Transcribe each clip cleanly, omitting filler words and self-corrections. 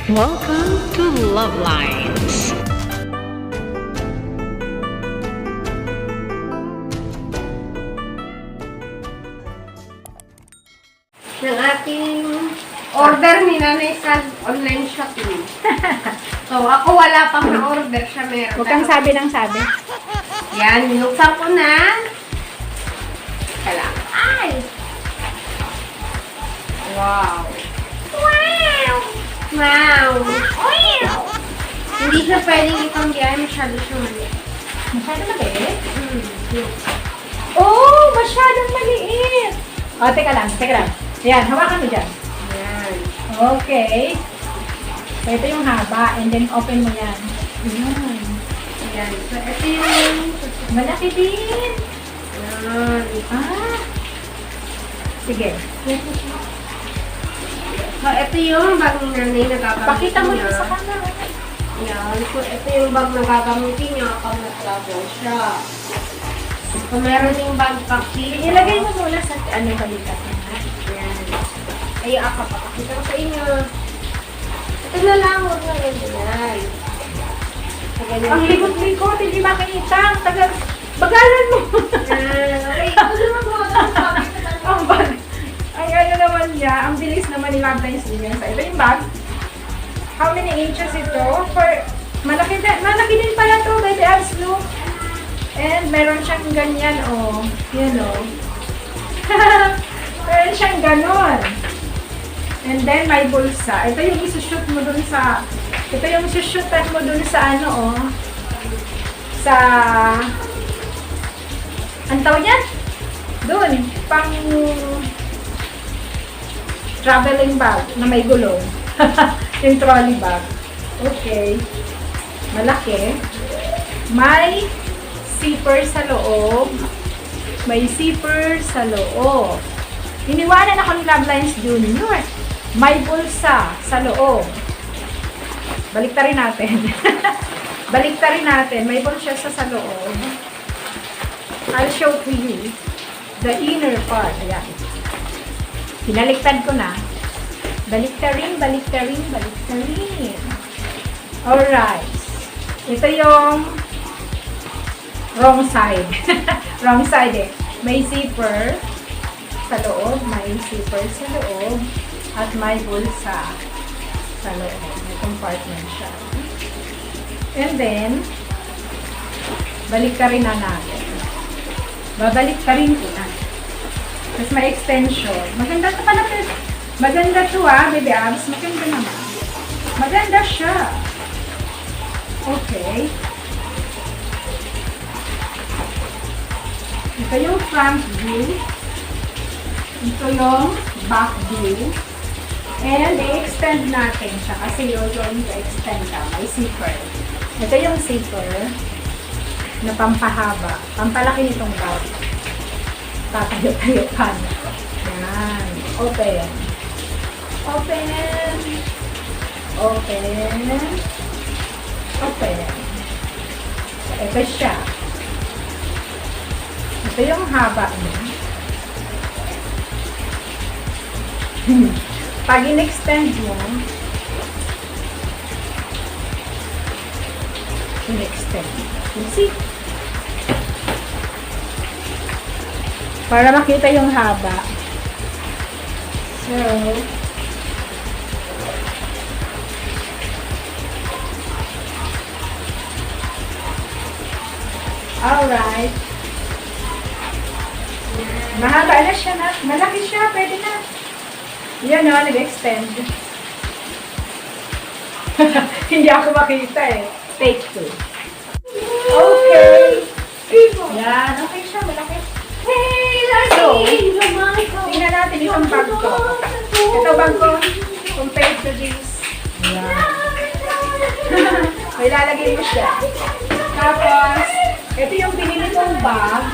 Welcome to Love Lines. Ng ating order ni Nanay sa online shopping. So, ako wala pang na-order siya meron. Huwag kang sabi ng sabi. Yan, binuksan ko na. Kailangan. Ay! Wow! Wow! Wow! Wow! Hindi siya pwedeng itanggihan. Masyado siya maliit. Masyado maliit? Oh, masyadong maliit. Oh, teka lang. Ayan, hawakan mo dyan. Yan. Okay. So, ito yung haba. And then, open mo yan. Ayan. Yan. So, ito yung... Malaki din. Yan. Ah. Sige. So, ito yung bag ni Nanay na gagamitin Pakita mo niya. yun sa camera. Yan. So, ito yung bag na gagamitin niya kapag nag-travel siya. So, meron ding bag paki. Ilagay mo muna sa balikat. Yan. Ay, ako, papakita ko sa inyo. Ito na lang, huwag na ganyan. So, ganyan. Ang likot-likot, hindi makita. Tagal, bagalan mo. Yan. Okay, ito naman mo. Ang bag. Ay, ano naman niya. Ang bilis naman ni Love Lines niya. So, ito yung bag. How many inches ito? Malaki din pala to, baby abs, look. And meron siyang ganyan, oh. Yan, oh. Meron siyang ganon. And then, may bulsa. Ito yung isushoot mo dun sa... Ito yung isushootan mo dun sa ano, oh. Sa... Ang tawag yan? Dun. Pang... traveling bag na may gulong. Yung trolley bag. Okay. Malaki. May zipper sa loob. May zipper sa loob. Iniwanan ako ni Love Lines Junior. May bulsa sa loob. Baliktarin natin. Baliktarin natin. May bulsa sa loob. I'll show to you the inner part. Ayan. Pinaliktad ko na. Baliktarin. Alright. Ito yung wrong side. Wrong side eh. May zipper sa loob. May zipper sa loob. At may bulsa sa loob. May compartment siya. And then, baliktarin na natin. Babaliktarin ko na. Tapos may extension. Maganda ito pala. Maganda ito baby abs. Maganda naman. Maganda siya. Okay. Ito yung front view. Ito yung back view. And i-extend natin siya kasi you're going to extend ka. May zipper. Ito yung zipper na pampahaba. Pampalaki nitong bag. Tatayo-tayo ka na. Yan. Open. Open. Open. Open. Ito siya. Ito yung haba niya. Pag in-extend mo, in-extend. You see? Para makita yung haba. So, alright. Mahaba na siya na. Malaki siya. Pwede na. Yan o, nag-extend. Hindi ako makita eh. Take 2. Okay. Yan. Okay siya. Malaki. Hey, Lagi! So, tingnan natin itong bag ko. Ito bag ko. Compared to this. Yan. May lalagay mo siya. Tapos, ito yung binili kong bag.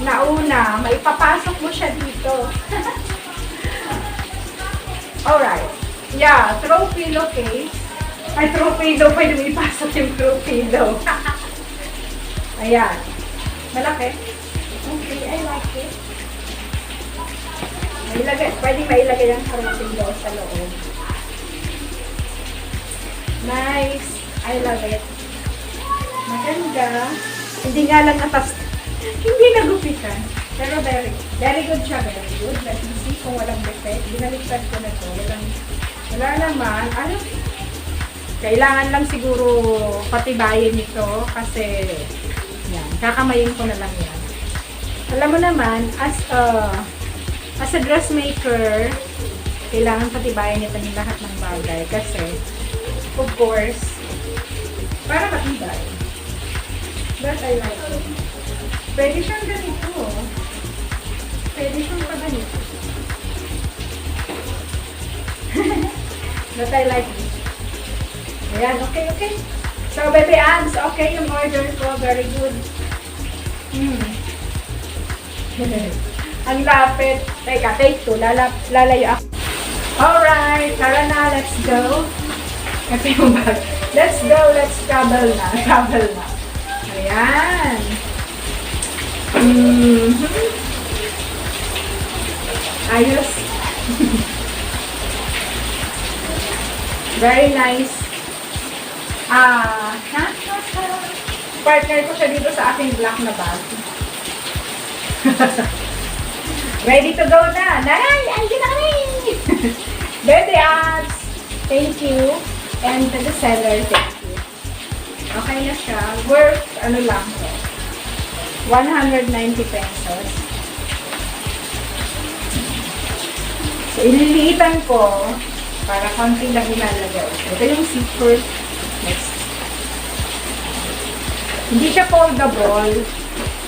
Na una, maipapasok mo siya dito. Alright. Yeah, throw pillowcase. Ay, throw pillow. Pwede mo ipasok yung throw pillow. Ayan. Malaki. Okay, I like it. Pwede mailagay ang throw pillow sa loob. Nice. I love it. Maganda. Hindi nga lang natas. Hindi nagupitan. Pero very good siya. Very good. Let me see kung walang defect. Binaliktad ko na to. Wala naman. Ano? Kailangan lang siguro patibayin ito kasi yan. Kakamayin ko na lang yan. Alam mo naman, as a dressmaker, kailangan patibayan nito ng lahat ng bagay kasi, of course, para matibay. But I like it. Pwede siyang ganito. Pwede siyang pa ganito. But I like it. Ayan, okay. So, baby abs, okay yung order ko. Very good. Ang lapit. Teka, take 2. Lalayo ako. Alright, tara na. Let's go. Ito yung bag. Let's go. Let's travel na. Ayan. Ayos. Very nice. Partner ko siya dito sa aking black na bag. Ready to go na. Nay! Andyan na kami! Baby abs! Thank you. And to the seller, thank you. Okay na siya. Worth, ano lang to? 190 pesos. So, ililiitan ko para konti lang ilalagay. Ito yung zipper. Next. Hindi siya foldable.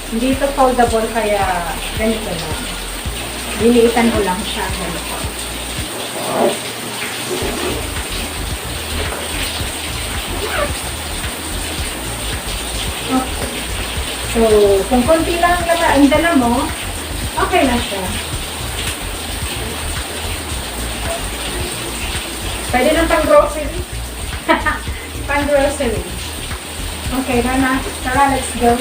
Hindi ito foldable kaya ganito lang. Liliitan ko lang siya. Ganito. Okay. So, kung konti lang ang dala mo, okay na siya. Pwede lang pang grocery. Pang grocery. Okay, Nana. Tara, let's go.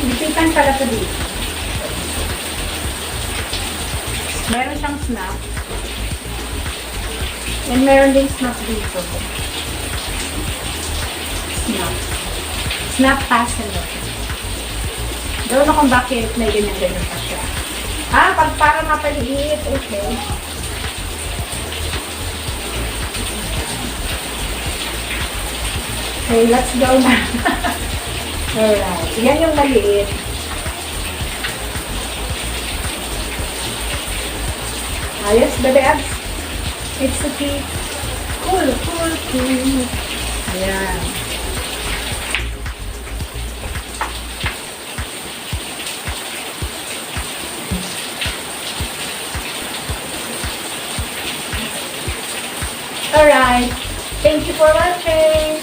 Bipitan pala ito dito. Meron siyang snap. And meron din snap dito. Snap. Snap fastener. Doon akong bakit may ganyan-ganyan pa siya. Pag para mapaliit. Okay. Okay, let's go na. Alright. Yan yung maliit. Ayos, baby abs. It's okay. Cool. Ayan. Alright. Thank you for watching.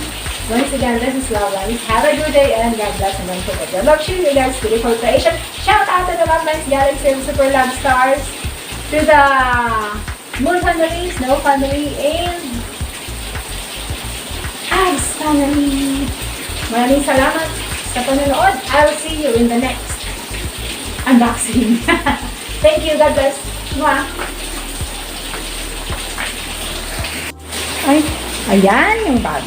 Once again, this is Love Lines. Have a good day and God bless and don't forget your love. Share you guys beautiful creation. Shout out to the Love Lines Galaxy and Super Love Stars. To the Moon family, Snow family, and Ice family. Maraming salamat sa panonood. I'll see you in the next unboxing. Thank you. God bless. Mwah. Ay, ayan yung bag.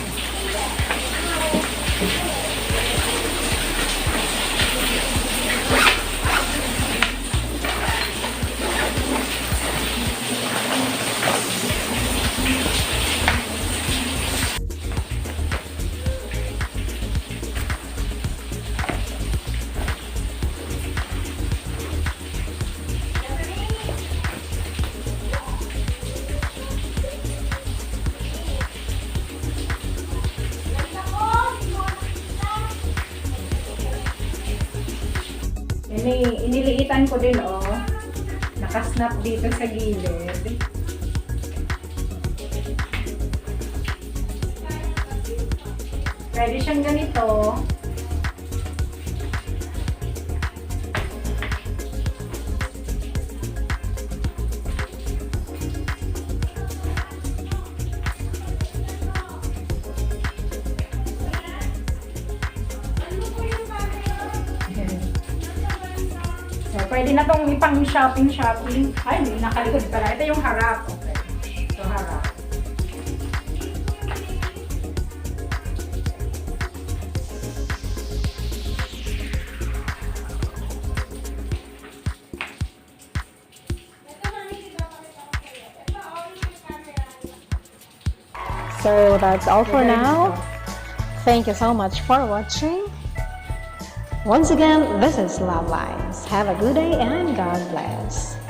Iniliitan ko din, oh. Nakasnap dito sa gilid. Pwede siyang ganito. Pwede na itong ipang shopping. Ay, hindi, nakalikod pala. Ito yung harap. Okay. harap. So that's all for now. Thank you so much for watching. Once again, this is Love Lines. Have a good day and God bless.